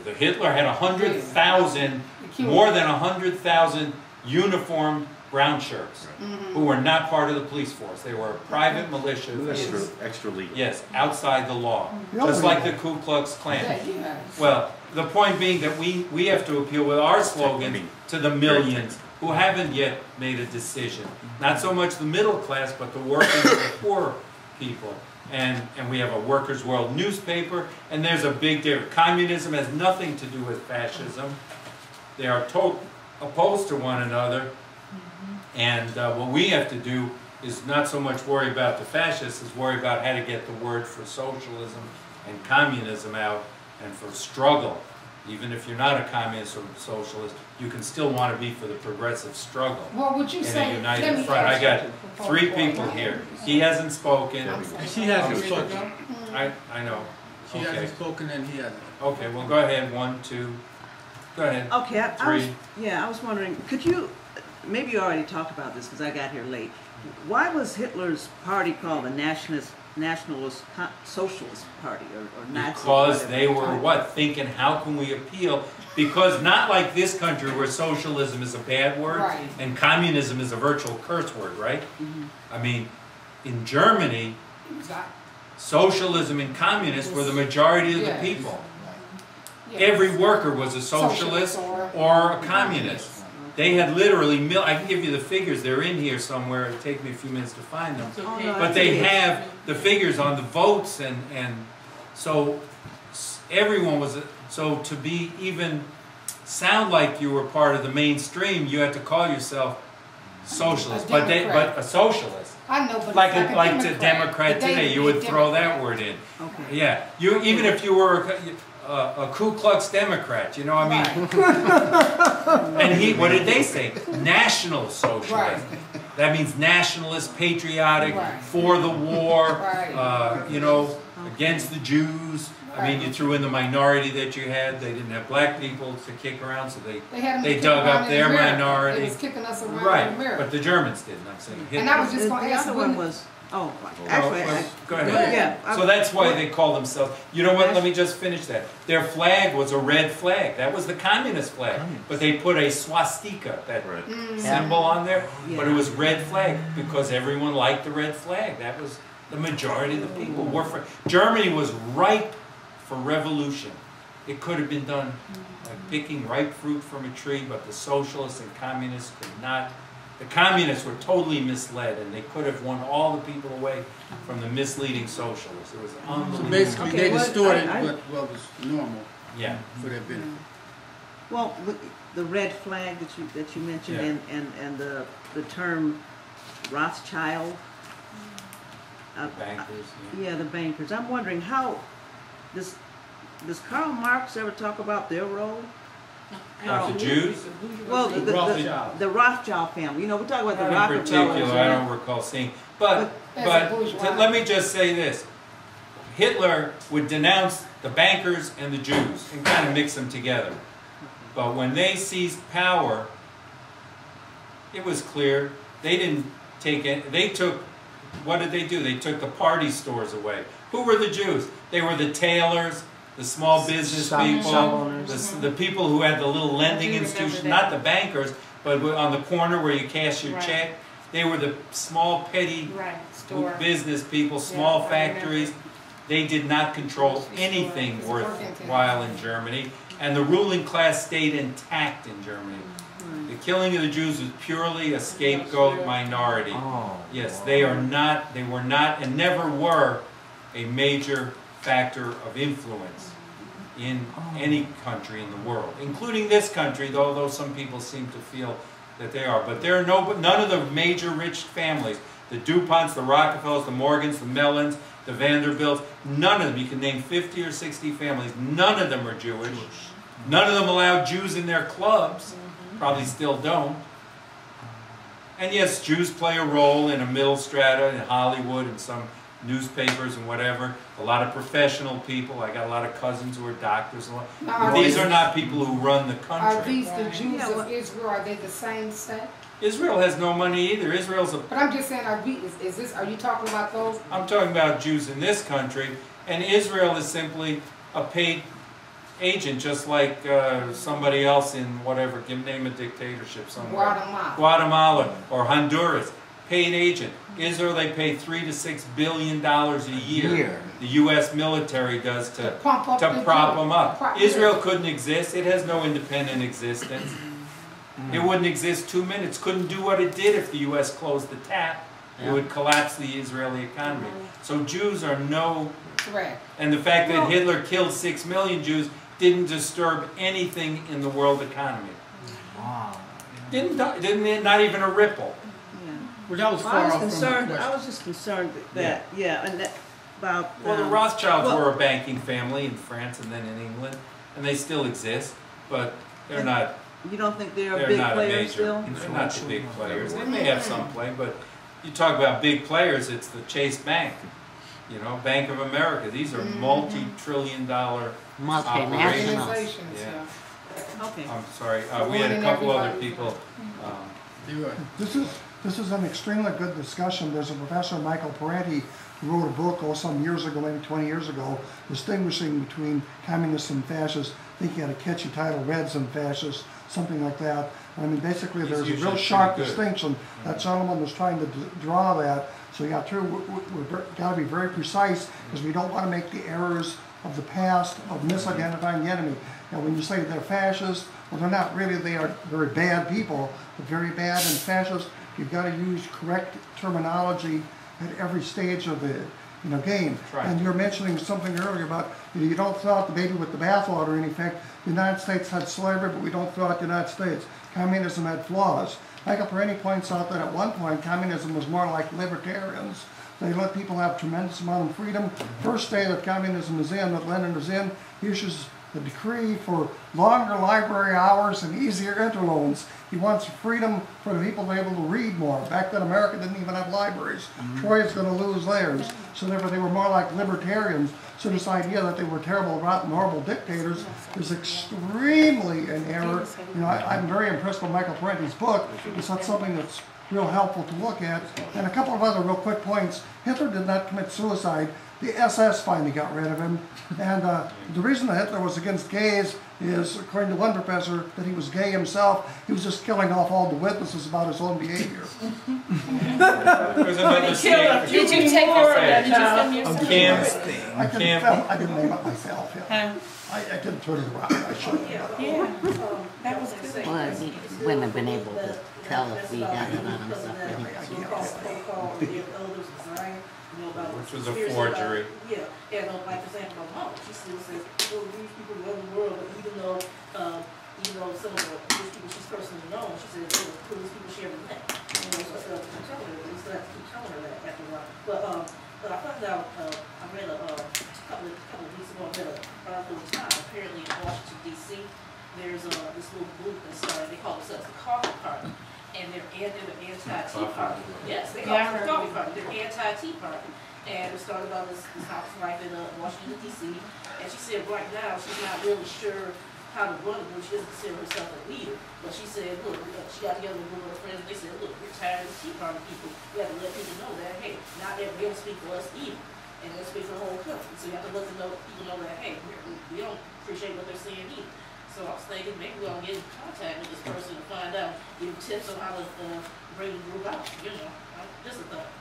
Hitler had 100,000, more than 100,000 uniformed brown shirts who were not part of the police force. They were a private militia. Extra legal. Yes, outside the law. Just like the Ku Klux Klan. Well, the point being that we have to appeal with our slogan to the millions who haven't yet made a decision. Not so much the middle class, but the working and the poor people. And we have a Workers' World newspaper, and there's a big difference. Communism has nothing to do with fascism. They are opposed to one another. And what we have to do is not so much worry about the fascists, as worry about how to get the word for socialism and communism out, and for struggle. Even if you're not a communist or socialist, you can still want to be for the progressive struggle. What would you say? In a united front. I got 3 people here. He hasn't spoken. She hasn't spoken. I know. She hasn't spoken and he hasn't. Okay, well go ahead. 1, 2. Go ahead. Okay, 3. I was wondering, could you, maybe you already talked about this because I got here late. Why was Hitler's party called the Nationalist Socialist Party or Nazi? Because they were what? Thinking, how can we appeal? Because not like this country where socialism is a bad word and communism is a virtual curse word, right? I mean, in Germany, socialism and communists were the majority of the people. Every worker was a socialist or a communist. They had literally, I can give you the figures, they're in here somewhere, it'll take me a few minutes to find them. But they have the figures on the votes, and so everyone was, so to be even sound like you were part of the mainstream, you had to call yourself socialist, but a socialist. I know, but like the Democrat today, you would throw that word in. Okay. Yeah, even if you were a Ku Klux Democrat, you know, I mean, and what did they say? National socialist. That means nationalist, patriotic, for the war, you know, against the Jews. I mean, you threw in the minority that you had. They didn't have black people to kick around, so they dug up their minority. They was kicking us around in America. But the Germans didn't. I'm saying. And I was just going to ask the other one was. Oh, actually, go ahead. Yeah, so that's why they call themselves. You know what? Let me just finish that. Their flag was a red flag. That was the communist flag. But they put a swastika, that symbol, on there. But it was red flag because everyone liked the red flag. That was the majority of the people were for. Germany was ripe for revolution. It could have been done like picking ripe fruit from a tree, but the socialists and communists could not. The communists were totally misled, and they could have won all the people away from the misleading socialists. It was unbelievable. So basically, they distorted what was normal for their benefit. Well, the red flag that you mentioned, and the term Rothschild. Bankers. Yeah, the bankers. I'm wondering how does Karl Marx ever talk about their role? The Jews? Well, the Rothschild family. You know, we're talking about the Rothschild. In particular, I don't recall seeing. But let me just say this. Hitler would denounce the bankers and the Jews and kind of mix them together. But when they seized power, it was clear they didn't take it. They took, what did they do? They took the party stores away. Who were the Jews? They were the tailors, the small business people, the people who had the little lending institution, not the bankers, but on the corner where you cash your check. They were the small, petty business people, small factories. They did not control anything worthwhile in Germany, and the ruling class stayed intact in Germany. The killing of the Jews was purely a scapegoat minority. Yes, they were not, and never were a major factor of influence in any country in the world, including this country, although some people seem to feel that they are. But there are none of the major rich families, the DuPonts, the Rockefellers, the Morgans, the Mellons, the Vanderbilts, none of them, you can name 50 or 60 families, none of them are Jewish. None of them allowed Jews in their clubs, probably still don't. And yes, Jews play a role in a middle strata in Hollywood and some newspapers and whatever. A lot of professional people. I got a lot of cousins who are doctors. These are not people who run the country. Are these the Jews of Israel? Are they the same sect? Israel has no money either. Israel's a... But I'm just saying, are you talking about those? I'm talking about Jews in this country, and Israel is simply a paid agent, just like somebody else in whatever, name a dictatorship somewhere. Guatemala or Honduras, paid agent. Israel, they pay $3 to $6 billion a year. The U.S. military does to prop them up. Israel couldn't exist. It has no independent existence. It wouldn't exist 2 minutes. Couldn't do what it did if the U.S. closed the tap. It would collapse the Israeli economy. So Jews are no threat. And the fact that Hitler killed 6 million Jews didn't disturb anything in the world economy. Wow. Didn't not even a ripple. Well, that was far off concerned. I was just concerned that and that about. Well, the Rothschilds were a banking family in France and then in England, and they still exist, but they're not. You don't think they're big players still? They're not the big players. They may have some play, but you talk about big players. It's the Chase Bank, you know, Bank of America. These are multi-trillion-dollar operations. Yeah. Okay. I'm sorry. We had a couple other people. This is an extremely good discussion. There's a professor, Michael Parenti, who wrote a book some years ago, maybe 20 years ago, distinguishing between communists and fascists. I think he had a catchy title, Reds and Fascists, something like that. I mean, basically, there's a real sharp distinction. That gentleman was trying to draw that. So we've got to be very precise, because we don't want to make the errors of the past of misidentifying the enemy. Now, when you say they're fascists, well, they're not really. They are very bad people, but very bad and fascist. You've got to use correct terminology at every stage of the game. Right. And you're mentioning something earlier about you don't throw out the baby with the bathwater. In effect, the United States had slavery, but we don't throw out the United States. Communism had flaws. Michael Parenti points out that at one point communism was more like libertarians. They let people have tremendous amount of freedom. First day that communism is in, that Lenin is in, he issues the decree for longer library hours and easier interloans. He wants freedom for the people to be able to read more. Back then, America didn't even have libraries. Troy is going to lose theirs. So therefore, they were more like libertarians. So this idea that they were terrible, rotten, horrible dictators is extremely in error. I'm very impressed with Michael Parenti's book. It's not something that's real helpful to look at. And a couple of other real quick points. Hitler did not commit suicide. The SS finally got rid of him. And the reason that Hitler was against gays is, according to one professor, that he was gay himself. He was just killing off all the witnesses about his own behavior. Did you take over that job? I didn't name it myself. Yeah. I didn't turn it around. I should have. Yeah. That was good. Well, he wouldn't have been able to tell if we got it on himself. Which was a forgery. Yeah, and like for example, my mom, she still says, oh, these people run the world, but even though some of the Jewish people she's personally known, she says, oh, these people share the net. So I still have to keep telling her, we still have to keep telling her that after a while. But I found out, I read a couple of weeks ago, I read an article in Time, apparently in Washington, D.C., there's this little group that started, they call themselves the Coffee Party. And they're anti-Tea Party. Yes, they call it the Coffee Party. They're anti-Tea Party. And it started about this housewife in Washington, D.C. And she said right now she's not really sure how to run it, but she doesn't consider herself a leader. But she said, look, she got together with a group of her friends and they said, look, we're tired of the Tea Party people. We have to let people know that, hey, not that they don't speak for us either. And they speak for the whole country. So you have to let people know that, hey, we don't appreciate what they're saying either. So I was thinking maybe we'll get in contact with this person to find out, give tips on how to bring the group out. Just a thought.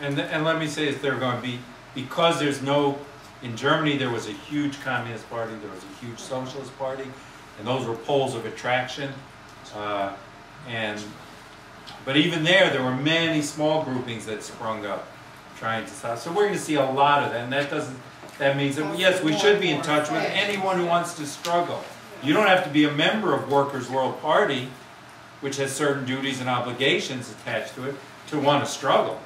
And let me say is they're going to be, because there's no, in Germany there was a huge communist party, there was a huge socialist party, and those were poles of attraction. But even there were many small groupings that sprung up trying to stop. So we're going to see a lot of that, and that means that yes, we should be in touch with anyone who wants to struggle. You don't have to be a member of Workers' World Party, which has certain duties and obligations attached to it, to want to struggle.